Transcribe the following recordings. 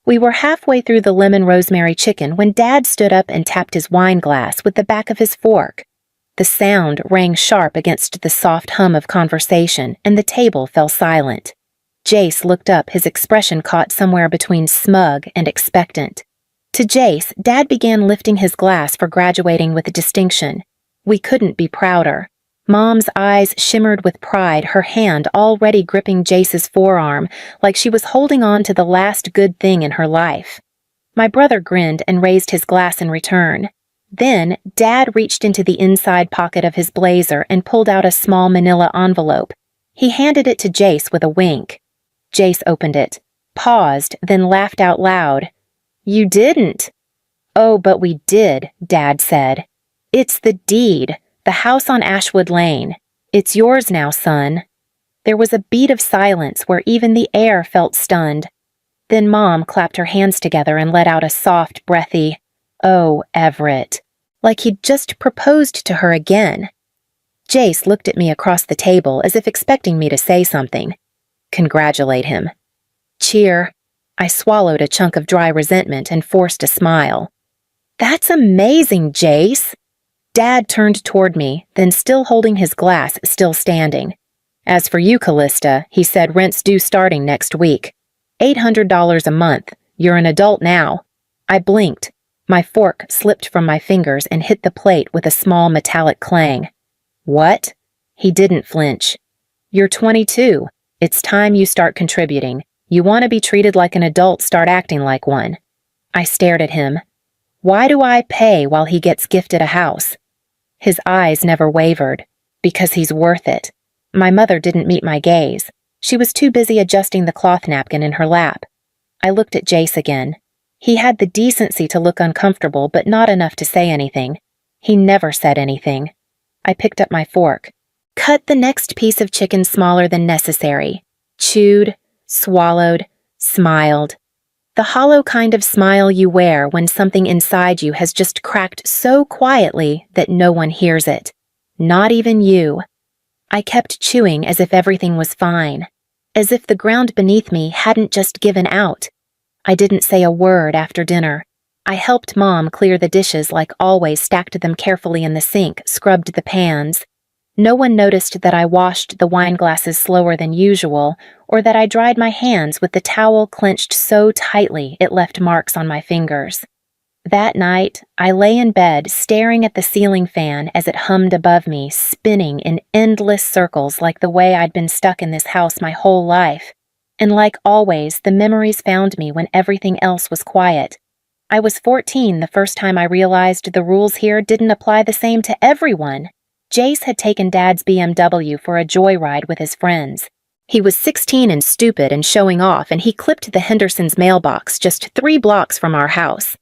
We were halfway through the lemon rosemary chicken when Dad stood up and tapped his wine glass with the back of his fork. The sound rang sharp against the soft hum of conversation, and the table fell silent. Jace looked up, his expression caught somewhere between smug and expectant. To Jace, Dad began lifting his glass for graduating with distinction. We couldn't be prouder. Mom's eyes shimmered with pride, her hand already gripping Jace's forearm, like she was holding on to the last good thing in her life. My brother grinned and raised his glass in return. Then, Dad reached into the inside pocket of his blazer and pulled out a small manila envelope. He handed it to Jace with a wink. Jace opened it, paused, then laughed out loud. "You didn't." "Oh, but we did," Dad said. "It's the deed. The house on Ashwood Lane. It's yours now, son." There was a beat of silence where even the air felt stunned. Then Mom clapped her hands together and let out a soft, breathy, "Oh, Everett," like he'd just proposed to her again. Jace looked at me across the table as if expecting me to say something. Congratulate him. Cheer. I swallowed a chunk of dry resentment and forced a smile. "That's amazing, Jace." Dad turned toward me, then still holding his glass, still standing. "As for you, Callista," he said, "rent's due starting next week. $800 a month. You're an adult now." I blinked. My fork slipped from my fingers and hit the plate with a small metallic clang. "What?" He didn't flinch. "You're 22. It's time you start contributing. You want to be treated like an adult, start acting like one." I stared at him. "Why do I pay while he gets gifted a house?" His eyes never wavered. "Because he's worth it." My mother didn't meet my gaze. She was too busy adjusting the cloth napkin in her lap. I looked at Jace again. He had the decency to look uncomfortable, but not enough to say anything. He never said anything. I picked up my fork. Cut the next piece of chicken smaller than necessary. Chewed, swallowed, smiled. The hollow kind of smile you wear when something inside you has just cracked so quietly that no one hears it. Not even you. I kept chewing as if everything was fine. As if the ground beneath me hadn't just given out. I didn't say a word after dinner. I helped Mom clear the dishes like always, stacked them carefully in the sink, scrubbed the pans. No one noticed that I washed the wine glasses slower than usual, or that I dried my hands with the towel clenched so tightly it left marks on my fingers. That night, I lay in bed staring at the ceiling fan as it hummed above me, spinning in endless circles like the way I'd been stuck in this house my whole life. And like always, the memories found me when everything else was quiet. I was 14 the first time I realized the rules here didn't apply the same to everyone. Jace had taken Dad's BMW for a joyride with his friends. He was 16 and stupid and showing off, and he clipped the Hendersons' mailbox just 3 blocks from our house.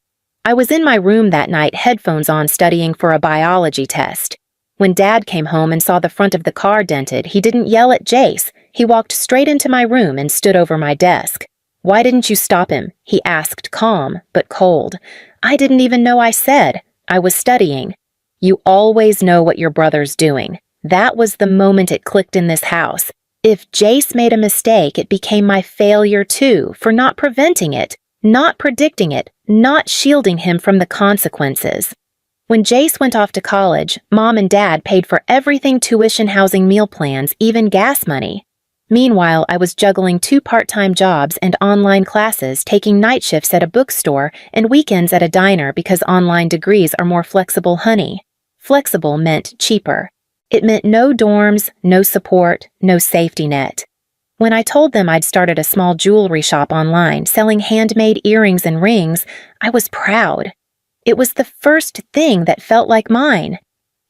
I was in my room that night, headphones on, studying for a biology test. When Dad came home and saw the front of the car dented, he didn't yell at Jace. He walked straight into my room and stood over my desk. "Why didn't you stop him?" he asked, calm but cold. I didn't even know I said. I was studying. You always know what your brother's doing. That was the moment it clicked in this house. If Jace made a mistake, it became my failure too, for not preventing it, not predicting it, not shielding him from the consequences. When Jace went off to college, Mom and Dad paid for everything: tuition, housing, meal plans, even gas money. Meanwhile, I was juggling 2 part-time jobs and online classes, taking night shifts at a bookstore and weekends at a diner because online degrees are more flexible, honey. Flexible meant cheaper. It meant no dorms, no support, no safety net. When I told them I'd started a small jewelry shop online, selling handmade earrings and rings, I was proud. It was the first thing that felt like mine.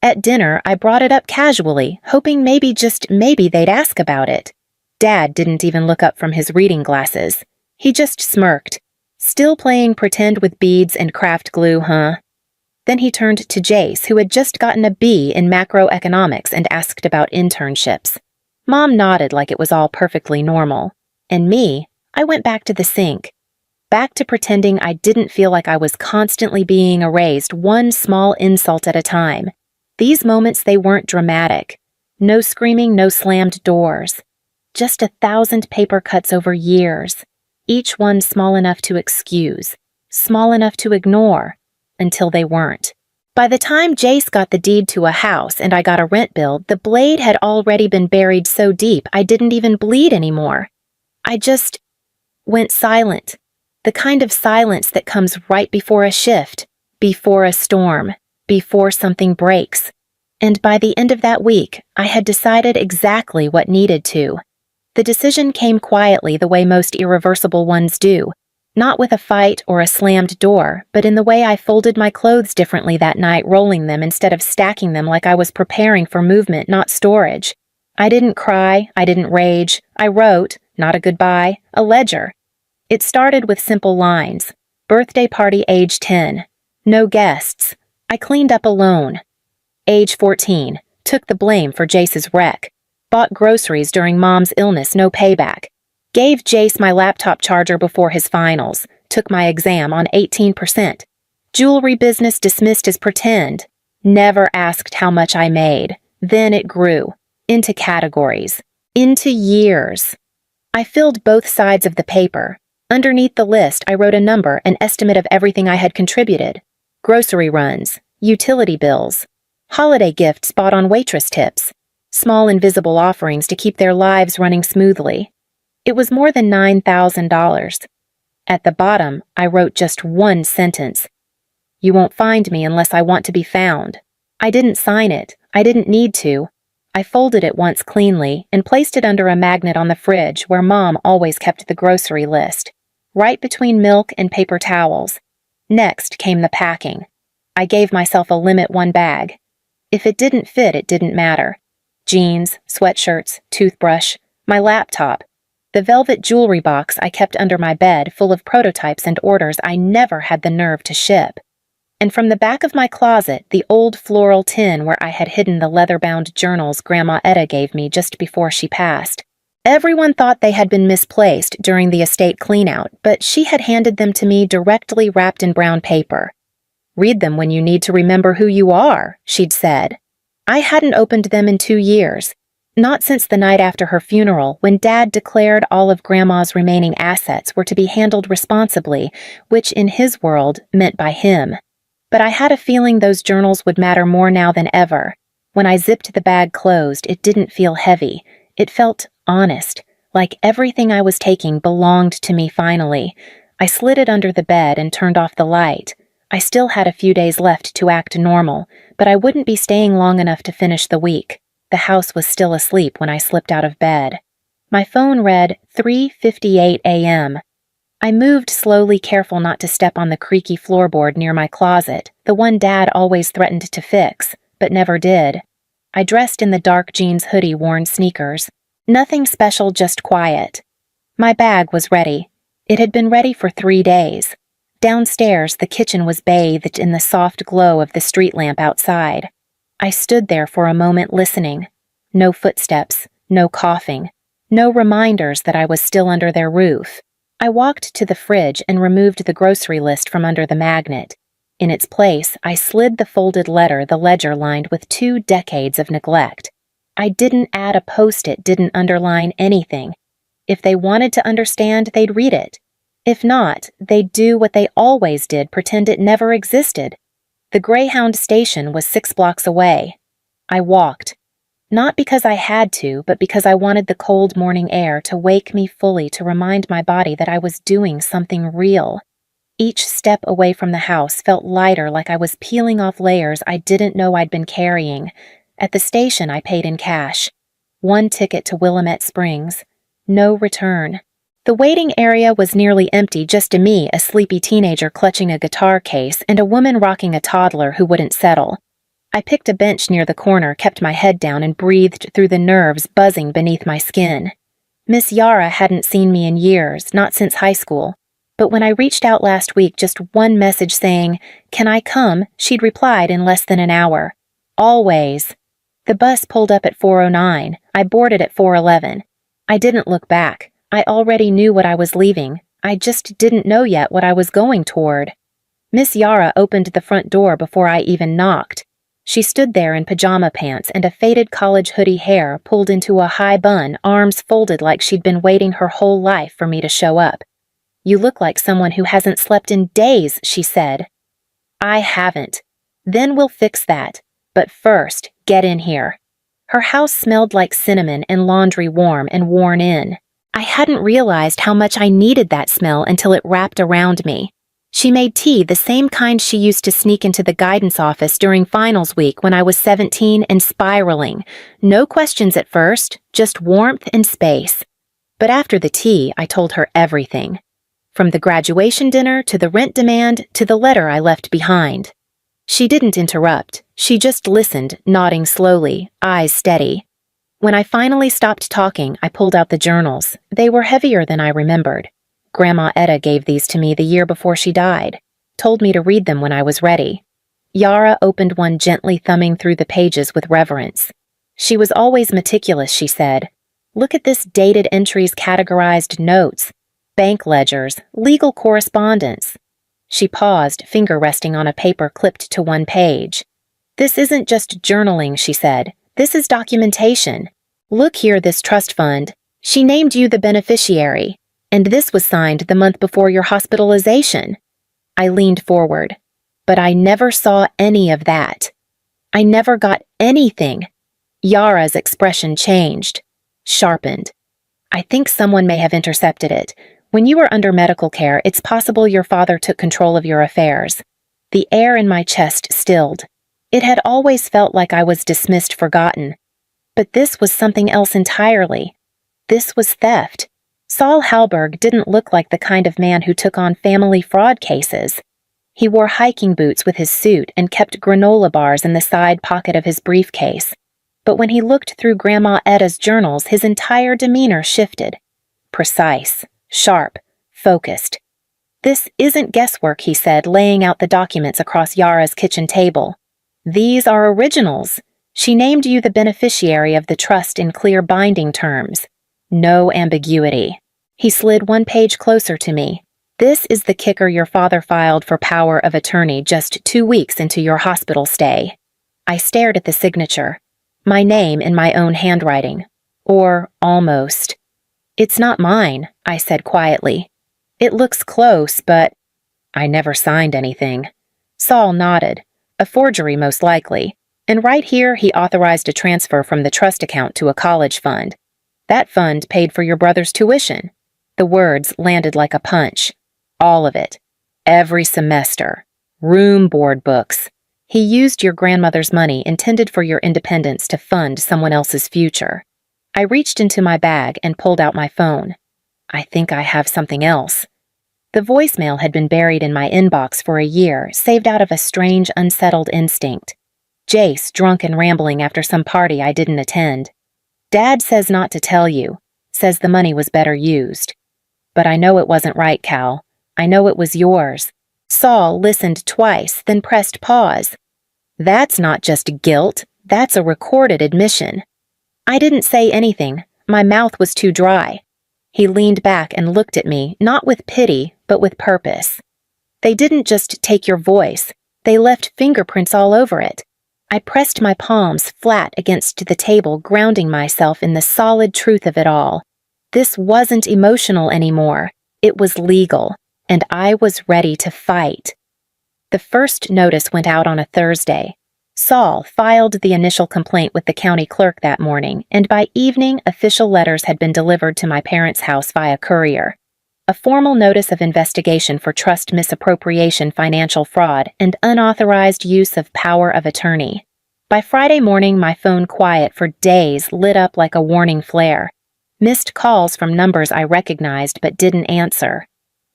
At dinner, I brought it up casually, hoping maybe, just maybe, they'd ask about it. Dad didn't even look up from his reading glasses. He just smirked. "Still playing pretend with beads and craft glue, huh?" Then he turned to Jace, who had just gotten a B in macroeconomics, and asked about internships. Mom nodded like it was all perfectly normal. And me, I went back to the sink. Back to pretending I didn't feel like I was constantly being erased, one small insult at a time. These moments, they weren't dramatic. No screaming, no slammed doors. Just 1,000 paper cuts over years. each one small enough to excuse, small enough to ignore, until they weren't. By the time Jace got the deed to a house and I got a rent bill, the blade had already been buried so deep I didn't even bleed anymore. I just went silent, the kind of silence that comes right before a shift, before a storm, before something breaks. And by the end of that week, I had decided exactly what needed to. The decision came quietly the way most irreversible ones do, not with a fight or a slammed door, but in the way I folded my clothes differently that night, rolling them instead of stacking them like I was preparing for movement, not storage. I didn't cry, I didn't rage. I wrote, not a goodbye, a ledger. It started with simple lines. Birthday party age 10. No guests. I cleaned up alone. Age 14. Took the blame for Jace's wreck. Bought groceries during Mom's illness, no payback. Gave Jace my laptop charger before his finals. Took my exam on 18%. Jewelry business dismissed as pretend. Never asked how much I made. Then it grew. Into categories. Into years. I filled both sides of the paper. Underneath the list, I wrote a number, an estimate of everything I had contributed. Grocery runs. Utility bills. Holiday gifts bought on waitress tips. Small invisible offerings to keep their lives running smoothly. It was more than $9,000. At the bottom, I wrote just one sentence. You won't find me unless I want to be found. I didn't sign it. I didn't need to. I folded it once cleanly and placed it under a magnet on the fridge where Mom always kept the grocery list, right between milk and paper towels. Next came the packing. I gave myself a limit one bag. If it didn't fit, it didn't matter. Jeans, sweatshirts, toothbrush, my laptop, the velvet jewelry box I kept under my bed full of prototypes and orders I never had the nerve to ship. And from the back of my closet, the old floral tin where I had hidden the leather-bound journals Grandma Etta gave me just before she passed. Everyone thought they had been misplaced during the estate cleanout, but she had handed them to me directly wrapped in brown paper. Read them when you need to remember who you are, she'd said. I hadn't opened them in 2 years, not since the night after her funeral when Dad declared all of Grandma's remaining assets were to be handled responsibly, which in his world meant by him. But I had a feeling those journals would matter more now than ever. When I zipped the bag closed, it didn't feel heavy. It felt honest, like everything I was taking belonged to me finally. I slid it under the bed and turned off the light. I still had a few days left to act normal, but I wouldn't be staying long enough to finish the week. The house was still asleep when I slipped out of bed. My phone read 3:58 a.m. I moved slowly, careful not to step on the creaky floorboard near my closet, the one Dad always threatened to fix, but never did. I dressed in the dark jeans hoodie worn sneakers. Nothing special, just quiet. My bag was ready. It had been ready for 3 days. Downstairs, the kitchen was bathed in the soft glow of the street lamp outside. I stood there for a moment listening. No footsteps, no coughing, no reminders that I was still under their roof. I walked to the fridge and removed the grocery list from under the magnet. In its place, I slid the folded letter, the ledger lined with 2 decades of neglect. I didn't add a post-it, didn't underline anything. If they wanted to understand, they'd read it. If not, they'd do what they always did, pretend it never existed. The Greyhound station was 6 blocks away. I walked. Not because I had to, but because I wanted the cold morning air to wake me fully, to remind my body that I was doing something real. Each step away from the house felt lighter, like I was peeling off layers I didn't know I'd been carrying. At the station, I paid in cash. 1 ticket to Willamette Springs. No return. The waiting area was nearly empty, just me, a sleepy teenager clutching a guitar case, and a woman rocking a toddler who wouldn't settle. I picked a bench near the corner, kept my head down, and breathed through the nerves buzzing beneath my skin. Miss Yara hadn't seen me in years, not since high school. But when I reached out last week, just one message saying, "Can I come?" she'd replied in less than an hour. Always. The bus pulled up at 4:09. I boarded at 4:11. I didn't look back. I already knew what I was leaving. I just didn't know yet what I was going toward. Miss Yara opened the front door before I even knocked. She stood there in pajama pants and a faded college hoodie, hair pulled into a high bun, arms folded like she'd been waiting her whole life for me to show up. "You look like someone who hasn't slept in days," she said. "I haven't. Then we'll fix that. But first, get in here." Her house smelled like cinnamon and laundry warm and worn in. I hadn't realized how much I needed that smell until it wrapped around me. She made tea the same kind she used to sneak into the guidance office during finals week when I was 17 and spiraling. No questions at first, just warmth and space. But after the tea, I told her everything. From the graduation dinner to the rent demand to the letter I left behind. She didn't interrupt. She just listened, nodding slowly, eyes steady. When I finally stopped talking, I pulled out the journals. They were heavier than I remembered. Grandma Etta gave these to me the year before she died, told me to read them when I was ready. Yara opened one, gently thumbing through the pages with reverence. She was always meticulous, she said. Look at this: dated entries, categorized notes, bank ledgers, legal correspondence. She paused, finger resting on a paper clipped to one page. This isn't just journaling, she said. This is documentation. Look here, this trust fund. She named you the beneficiary. And this was signed the month before your hospitalization. I leaned forward. But I never saw any of that. I never got anything. Yara's expression changed, sharpened. I think someone may have intercepted it. When you were under medical care, it's possible your father took control of your affairs. The air in my chest stilled. It had always felt like I was dismissed, forgotten. But this was something else entirely. This was theft. Saul Halberg didn't look like the kind of man who took on family fraud cases. He wore hiking boots with his suit and kept granola bars in the side pocket of his briefcase. But when he looked through Grandma Etta's journals, his entire demeanor shifted. Precise, sharp, focused. This isn't guesswork, he said, laying out the documents across Yara's kitchen table. These are originals. She named you the beneficiary of the trust in clear binding terms. No ambiguity. He slid one page closer to me. This is the kicker: your father filed for power of attorney just 2 weeks into your hospital stay. I stared at the signature. My name in my own handwriting. Or almost. It's not mine, I said quietly. It looks close, but I never signed anything. Saul nodded. A forgery, most likely. And right here, he authorized a transfer from the trust account to a college fund. That fund paid for your brother's tuition. The words landed like a punch. All of it. Every semester. Room, board, books. He used your grandmother's money intended for your independence to fund someone else's future. I reached into my bag and pulled out my phone. I think I have something else. The voicemail had been buried in my inbox for a year, saved out of a strange, unsettled instinct. Jace, drunk and rambling after some party I didn't attend. Dad says not to tell you. Says the money was better used. But I know it wasn't right, Cal. I know it was yours. Saul listened twice, then pressed pause. That's not just guilt. That's a recorded admission. I didn't say anything. My mouth was too dry. He leaned back and looked at me, not with pity, but with purpose. They didn't just take your voice. They left fingerprints all over it. I pressed my palms flat against the table, grounding myself in the solid truth of it all. This wasn't emotional anymore. It was legal, and I was ready to fight. The first notice went out on a Thursday. Saul filed the initial complaint with the county clerk that morning, and by evening, official letters had been delivered to my parents' house via courier. A formal notice of investigation for trust misappropriation, financial fraud, and unauthorized use of power of attorney. By Friday morning, my phone, quiet for days, lit up like a warning flare. Missed calls from numbers I recognized but didn't answer.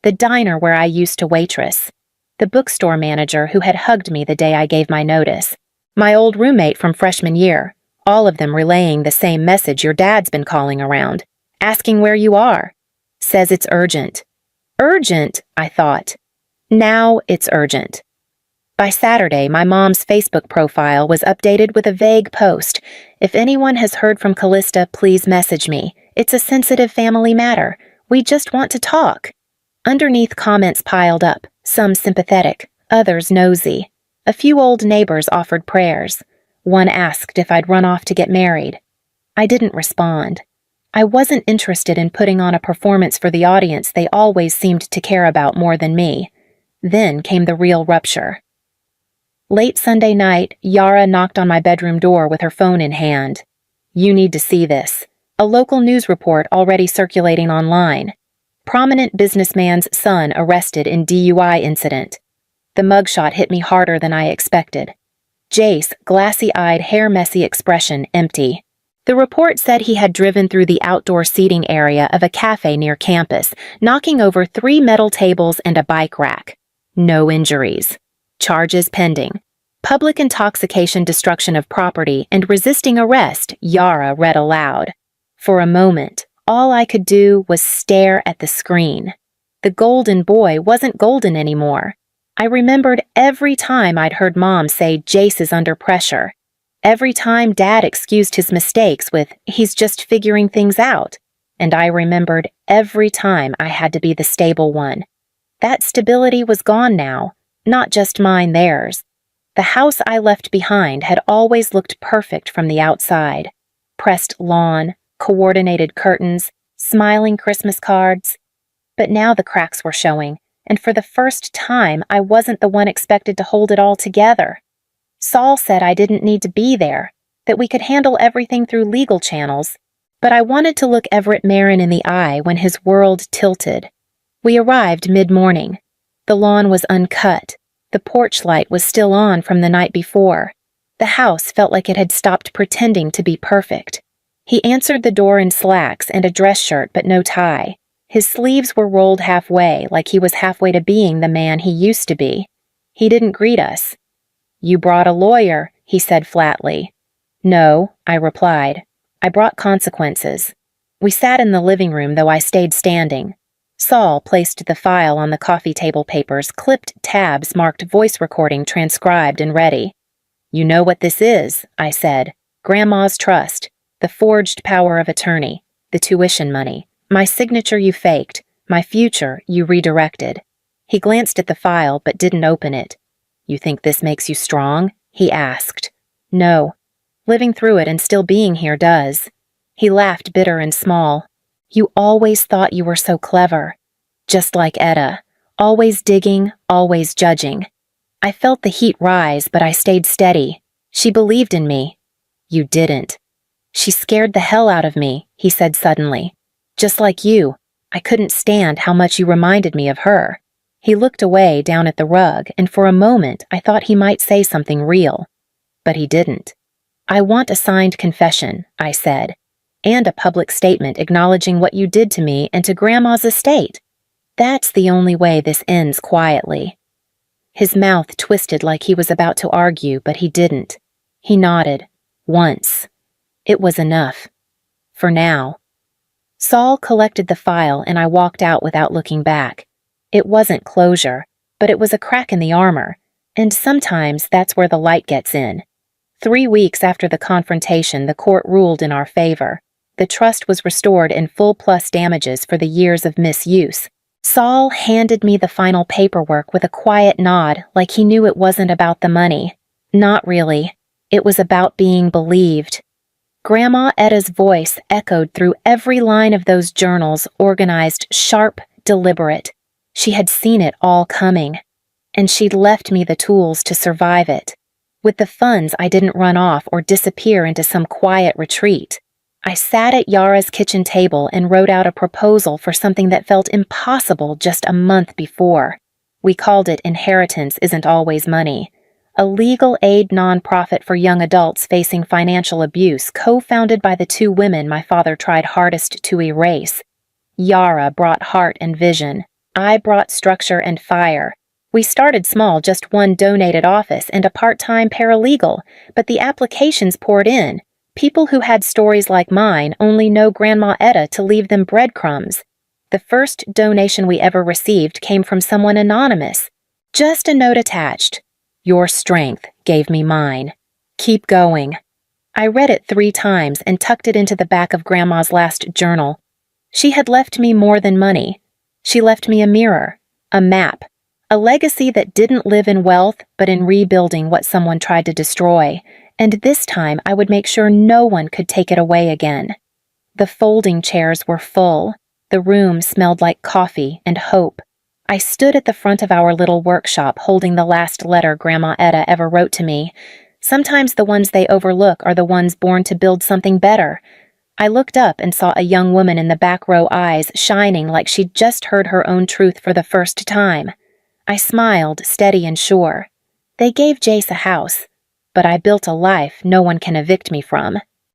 The diner where I used to waitress. The bookstore manager who had hugged me the day I gave my notice. My old roommate from freshman year. All of them relaying the same message your dad's been calling around. Asking where you are. Says it's urgent. Urgent, I thought. Now it's urgent. By Saturday, my mom's Facebook profile was updated with a vague post. If anyone has heard from Callista, please message me. It's a sensitive family matter. We just want to talk. Underneath, comments piled up, some sympathetic, others nosy. A few old neighbors offered prayers. One asked if I'd run off to get married. I didn't respond. I wasn't interested in putting on a performance for the audience they always seemed to care about more than me. Then came the real rupture. Late Sunday night, Yara knocked on my bedroom door with her phone in hand. "You need to see this." A local news report already circulating online. Prominent businessman's son arrested in DUI incident. The mugshot hit me harder than I expected. Jace, glassy-eyed, hair-messy expression, empty. The report said he had driven through the outdoor seating area of a cafe near campus, knocking over 3 metal tables and a bike rack. No injuries. Charges pending. Public intoxication, destruction of property, and resisting arrest, Yara read aloud. For a moment, all I could do was stare at the screen. The golden boy wasn't golden anymore. I remembered every time I'd heard Mom say Jace is under pressure. Every time Dad excused his mistakes with, "He's just figuring things out." And I remembered every time I had to be the stable one. That stability was gone now, not just mine, theirs. The house I left behind had always looked perfect from the outside. Pressed lawn, coordinated curtains, smiling Christmas cards. But now the cracks were showing, and for the first time I wasn't the one expected to hold it all together. Saul said I didn't need to be there, that we could handle everything through legal channels, but I wanted to look Everett Marin in the eye when his world tilted. We arrived mid-morning. The lawn was uncut. The porch light was still on from the night before. The house felt like it had stopped pretending to be perfect. He answered the door in slacks and a dress shirt but no tie. His sleeves were rolled halfway, like he was halfway to being the man he used to be. He didn't greet us. "You brought a lawyer," he said flatly. "No," I replied. "I brought consequences." We sat in the living room, though I stayed standing. Saul placed the file on the coffee table papers, clipped tabs marked voice recording transcribed and ready. "You know what this is," I said. "Grandma's trust. The forged power of attorney, the tuition money, my signature you faked, my future you redirected." He glanced at the file but didn't open it. "You think this makes you strong?" he asked. "No. Living through it and still being here does." He laughed bitter and small. "You always thought you were so clever. Just like Etta. Always digging, always judging." I felt the heat rise, but I stayed steady. She believed in me. "You didn't." "She scared the hell out of me," he said suddenly. "Just like you. I couldn't stand how much you reminded me of her." He looked away down at the rug, and for a moment I thought he might say something real. But he didn't. "I want a signed confession," I said, "and a public statement acknowledging what you did to me and to Grandma's estate. That's the only way this ends quietly." His mouth twisted like he was about to argue, but he didn't. He nodded. Once. It was enough. For now. Saul collected the file and I walked out without looking back. It wasn't closure, but it was a crack in the armor, and sometimes that's where the light gets in. 3 weeks after the confrontation, the court ruled in our favor. The trust was restored in full plus damages for the years of misuse. Saul handed me the final paperwork with a quiet nod, like he knew it wasn't about the money. Not really. It was about being believed. Grandma Etta's voice echoed through every line of those journals, organized, sharp, deliberate. She had seen it all coming, and she'd left me the tools to survive it. With the funds, I didn't run off or disappear into some quiet retreat. I sat at Yara's kitchen table and wrote out a proposal for something that felt impossible just a month before. We called it Inheritance Isn't Always Money, a legal aid nonprofit for young adults facing financial abuse, co-founded by the 2 women my father tried hardest to erase. Yara brought heart and vision. I brought structure and fire. We started small, just 1 donated office and a part-time paralegal, but the applications poured in. People who had stories like mine only know Grandma Etta to leave them breadcrumbs. The first donation we ever received came from someone anonymous. Just a note attached. "Your strength gave me mine. Keep going." I read it 3 times and tucked it into the back of Grandma's last journal. She had left me more than money. She left me a mirror, a map, a legacy that didn't live in wealth but in rebuilding what someone tried to destroy, and this time I would make sure no one could take it away again. The folding chairs were full. The room smelled like coffee and hope. I stood at the front of our little workshop holding the last letter Grandma Etta ever wrote to me. Sometimes the ones they overlook are the ones born to build something better. I looked up and saw a young woman in the back row, eyes shining like she'd just heard her own truth for the first time. I smiled, steady and sure. They gave Jace a house, but I built a life no one can evict me from.